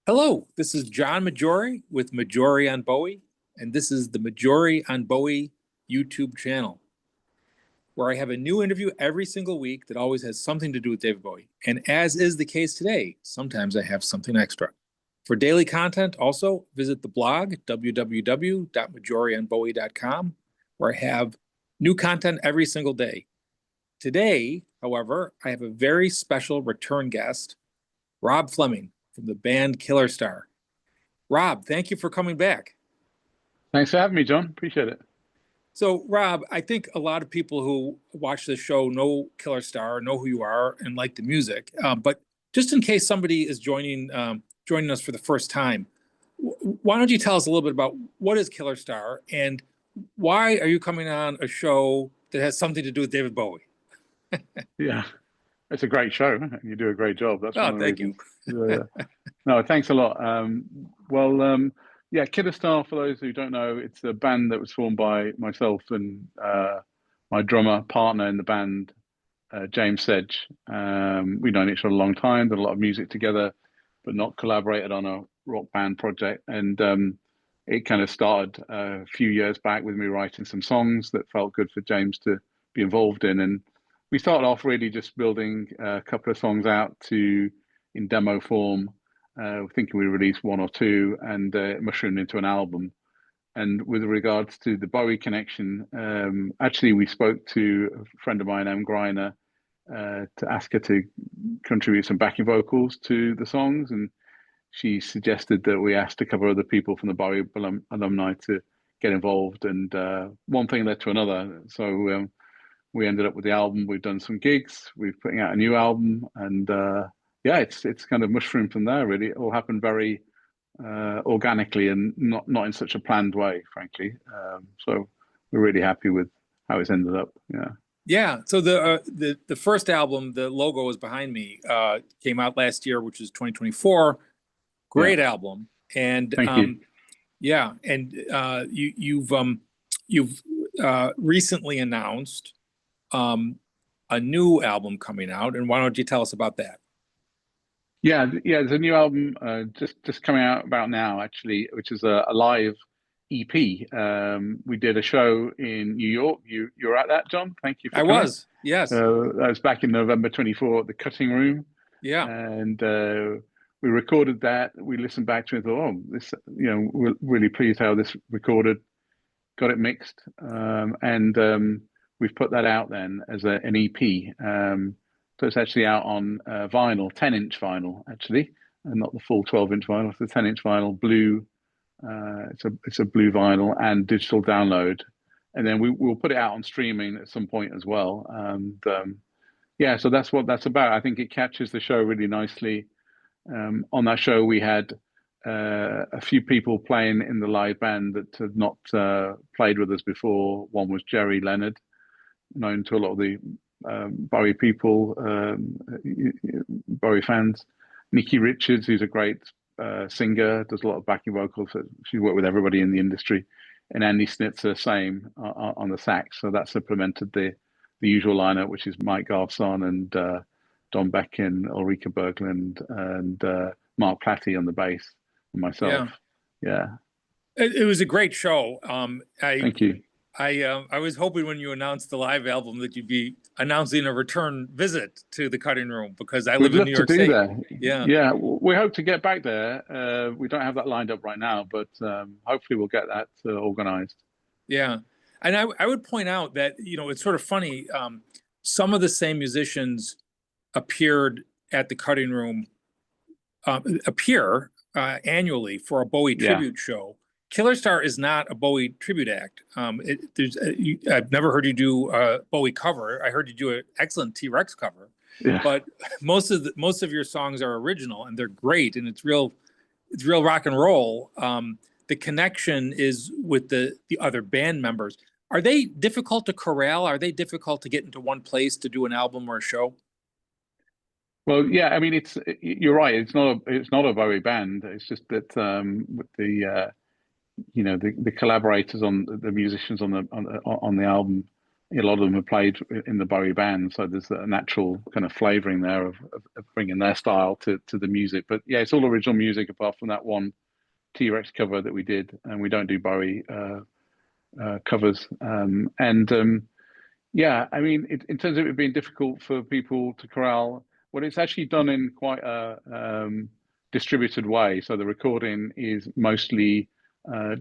Hello, this is John Majori with Majori on Bowie, and this is the Majori on Bowie YouTube channel, where I have a new interview every single week that always has something to do with David Bowie. And as is the case today, sometimes I have something extra. For daily content, also visit the blog, www.majorionbowie.com, where I have new content every single day. Today, however, I have a very special return guest, Rob Fleming, from the band KillerStar. Rob, thank you for coming back. Thanks for having me, John. Appreciate it. So, Rob, I think a lot of people who watch this show know KillerStar, know who you are, and like the music. But just in case somebody is joining us for the first time, why don't you tell us a little bit about what is KillerStar and why are you coming on a show that has something to do with David Bowie? Yeah, it's a great show, and you do a great job. That's one of the Thank reasons. you. No, thanks a lot. Yeah, KillerStar, for those who don't know, it's a band that was formed by myself and my drummer partner in the band, James Sedge. We've known each other a long time, done a lot of music together, but not collaborated on a rock band project. And it kind of started a few years back with me writing some songs that felt good for James to be involved in. And we started off really just building a couple of songs out in demo form, thinking we released one or two, and mushroomed into an album. And with regards to the Bowie connection, actually we spoke to a friend of mine, Em Greiner, to ask her to contribute some backing vocals to the songs, and she suggested that we asked a couple of other people from the Bowie alumni to get involved, and one thing led to another. So we ended up with the album. We've done some gigs. We're putting out a new album, and yeah, it's kind of mushroomed from there. Really, it all happened very organically and not in such a planned way, frankly. So we're really happy with how it's ended up. Yeah. Yeah. So the first album, the logo is behind me, came out last year, which is 2024. Great album, and thank you. Yeah, and you've recently announced a new album coming out, and why don't you tell us about that? Yeah, there's a new album just coming out about now, actually, which is a live EP. We did a show in New York. You were at that, John. Thank you for coming. I was, yes. That was back in November 24 at the Cutting Room. Yeah. And we recorded that. We listened back to it and thought, oh, this, we're really pleased how this recorded, got it mixed. And we've put that out then as an EP. So it's actually out on vinyl, 10-inch vinyl, actually, and not the full 12-inch vinyl. It's a 10-inch vinyl, blue. It's a blue vinyl and digital download. And then we'll put it out on streaming at some point as well. And yeah, so that's what that's about. I think it captures the show really nicely. On that show, we had a few people playing in the live band that had not played with us before. One was Jerry Leonard, known to a lot of the Bowie people, Bowie fans. Nikki Richards, who's a great singer, does a lot of backing vocals. She's worked with everybody in the industry. And Andy Snitzer, same on the sax. So that supplemented the usual lineup, which is Mike Garvson and Don Becken, Ulrika Berglund, and Mark Platy on the bass, and myself. Yeah. It was a great show. Thank you. I was hoping when you announced the live album that you'd be announcing a return visit to the Cutting Room, because I live in New York State. Yeah, we hope to get back there. We don't have that lined up right now, but hopefully we'll get that organized. Yeah, and I would point out that it's sort of funny. Some of the same musicians appeared at the Cutting Room, appear annually for a Bowie tribute show. KillerStar is not a Bowie tribute act. I've never heard you do a Bowie cover. I heard you do an excellent T-Rex cover, but most of your songs are original and they're great, and it's real rock and roll. The connection is with the other band members. Are they difficult to corral? Are they difficult to get into one place to do an album or a show? Well, yeah, I mean, you're right. It's not a Bowie band. It's just that with the collaborators on the musicians on the album, a lot of them have played in the Bowie band, so there's a natural kind of flavoring there of bringing their style to the music. But yeah, it's all original music apart from that one T-Rex cover that we did, and we don't do Bowie covers. Yeah, I mean, in terms of it being difficult for people to corral, well, it's actually done in quite a distributed way. So the recording is mostly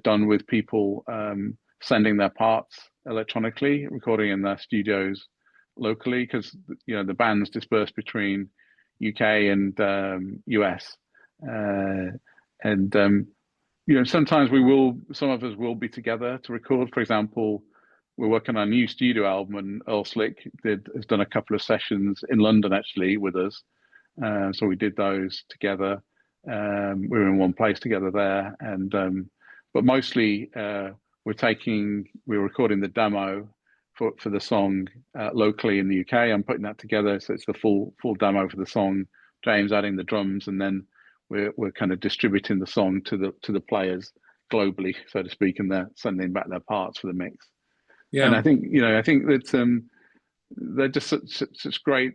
done with people sending their parts electronically, recording in their studios locally, because the band's dispersed between UK and US, and sometimes some of us will be together to record. For example, we're working on a new studio album, and Earl Slick has done a couple of sessions in London actually with us. So we did those together. We were in one place together there, and but mostly we're recording the demo for the song locally in the UK. I'm putting that together, so it's the full demo for the song. James adding the drums, and then we're kind of distributing the song to the players globally, so to speak, and they're sending back their parts for the mix. Yeah. And I think that they're just such great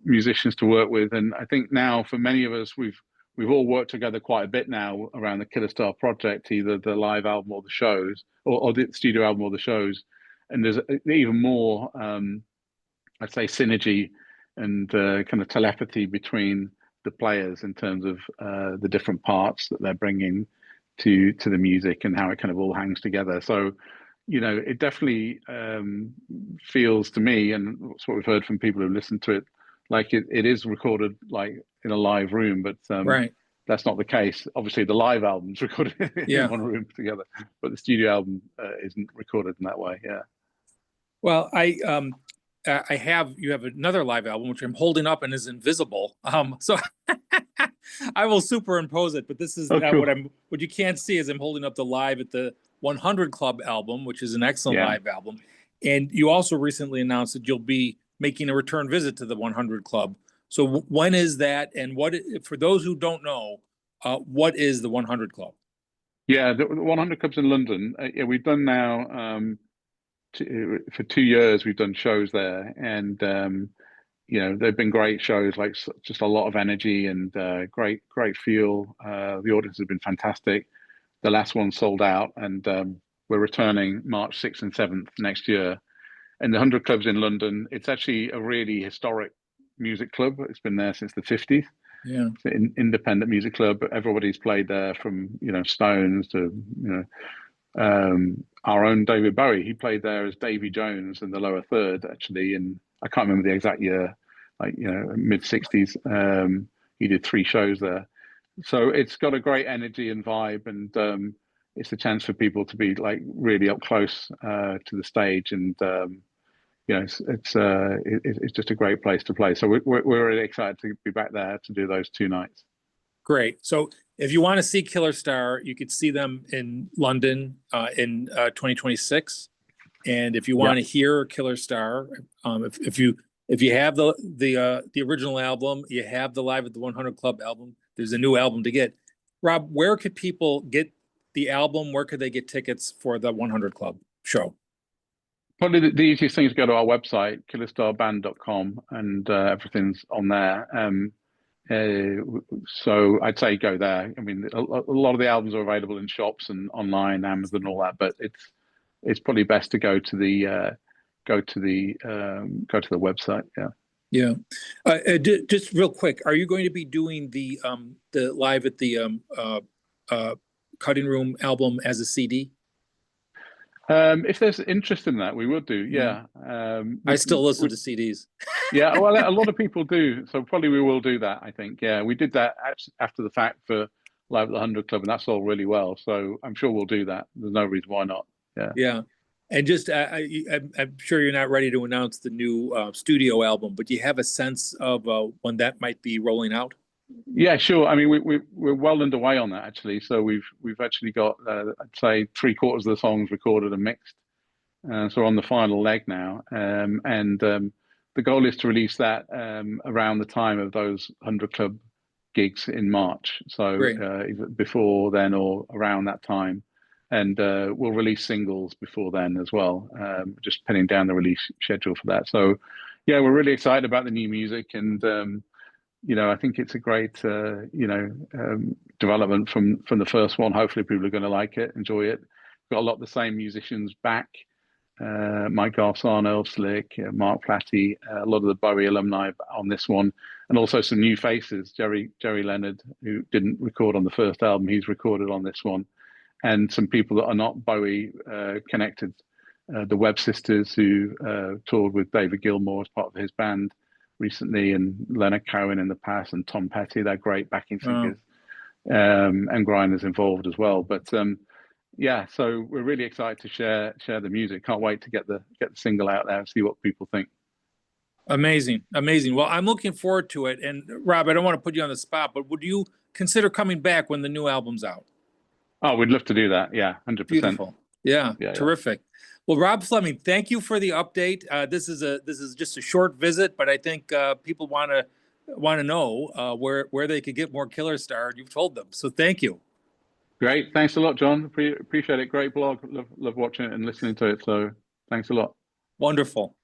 musicians to work with. And I think now for many of us, we've all worked together quite a bit now around the KillerStar project, either the live album or the shows, or the studio album or the shows. And there's even more, I'd say, synergy and kind of telepathy between the players in terms of the different parts that they're bringing to the music and how it kind of all hangs together. So, it definitely feels to me, and that's what we've heard from people who listen to it, like it is recorded like in a live room, but Right. that's not the case. Obviously, the live album's recorded in one room together, but the studio album isn't recorded in that way. Yeah. Well, you have another live album which I'm holding up and is invisible. So I will superimpose it, but this is cool. what you can't see is I'm holding up the Live at the 100 Club album, which is an excellent live album. And you also recently announced that you'll be making a return visit to the 100 Club. So when is that? And for those who don't know, what is the 100 Club? Yeah, the 100 Club's in London. Yeah, we've done now for 2 years. We've done shows there, and they've been great shows, like just a lot of energy and great feel. The audience has been fantastic. The last one sold out, and we're returning March 6th and 7th next year. And the 100 Club's in London. It's actually a really historic music club. It's been there since the 50s. Yeah. It's an independent music club. Everybody's played there, from Stones to our own David Bowie. He played there as Davy Jones in the Lower Third, actually, and I can't remember the exact year, like mid 60s. He did 3 shows there. So it's got a great energy and vibe, and it's a chance for people to be like really up close to the stage, and it's just a great place to play. So we're really excited to be back there to do those 2 nights. Great. So if you want to see KillerStar, you could see them in London in 2026. And if you want to hear KillerStar, if you have the original album, you have the Live at the 100 Club album, there's a new album to get. Rob, where could people get the album? Where could they get tickets for the 100 Club show? Probably the easiest thing is to go to our website, killerstarband.com, and everything's on there. So I'd say go there. I mean, a lot of the albums are available in shops and online, Amazon, all that, but it's probably best to go to the website. Yeah. Yeah. Just real quick, are you going to be doing the Live at the Cutting Room album as a CD? If there's interest in that, we would do. Yeah. I still listen to CDs. Yeah, well, a lot of people do, so probably we will do that. I think. Yeah, we did that after the fact for Live at the 100 Club, and that sold really well. So I'm sure we'll do that. There's no reason why not. Yeah. Yeah. And just, I'm sure you're not ready to announce the new studio album, but do you have a sense of when that might be rolling out? Yeah, sure. I mean, we're well underway on that, actually. So we've actually got, I'd say, 3/4 of the songs recorded and mixed. So we're on the final leg now, and the goal is to release that around the time of those 100 Club gigs in March. So either before then or around that time. and we'll release singles before then as well. Just pinning down the release schedule for that. So, yeah, we're really excited about the new music, and I think it's a great development from the first one. Hopefully, people are going to like it, enjoy it. Got a lot of the same musicians back. Mike Garsano, Slick, Mark Platty, a lot of the Bowie alumni on this one, and also some new faces. Jerry Leonard, who didn't record on the first album, he's recorded on this one, and some people that are not Bowie connected. The Webb Sisters, who toured with David Gilmour as part of his band recently, and Leonard Cohen in the past, and Tom Petty, they're great backing singers, and Griner's involved as well. But yeah, so we're really excited to share the music. Can't wait to get the single out there and see what people think. Amazing. Well, I'm looking forward to it. And Rob, I don't want to put you on the spot, but would you consider coming back when the new album's out? Oh, we'd love to do that. Yeah, 100%. Beautiful. Yeah, terrific. Yeah. Well, Rob Fleming, thank you for the update. This is just a short visit, but I think people want to know where they could get more KillerStar. You've told them, so thank you. Great. Thanks a lot, John. Appreciate it. Great blog. Love watching it and listening to it. So thanks a lot. Wonderful.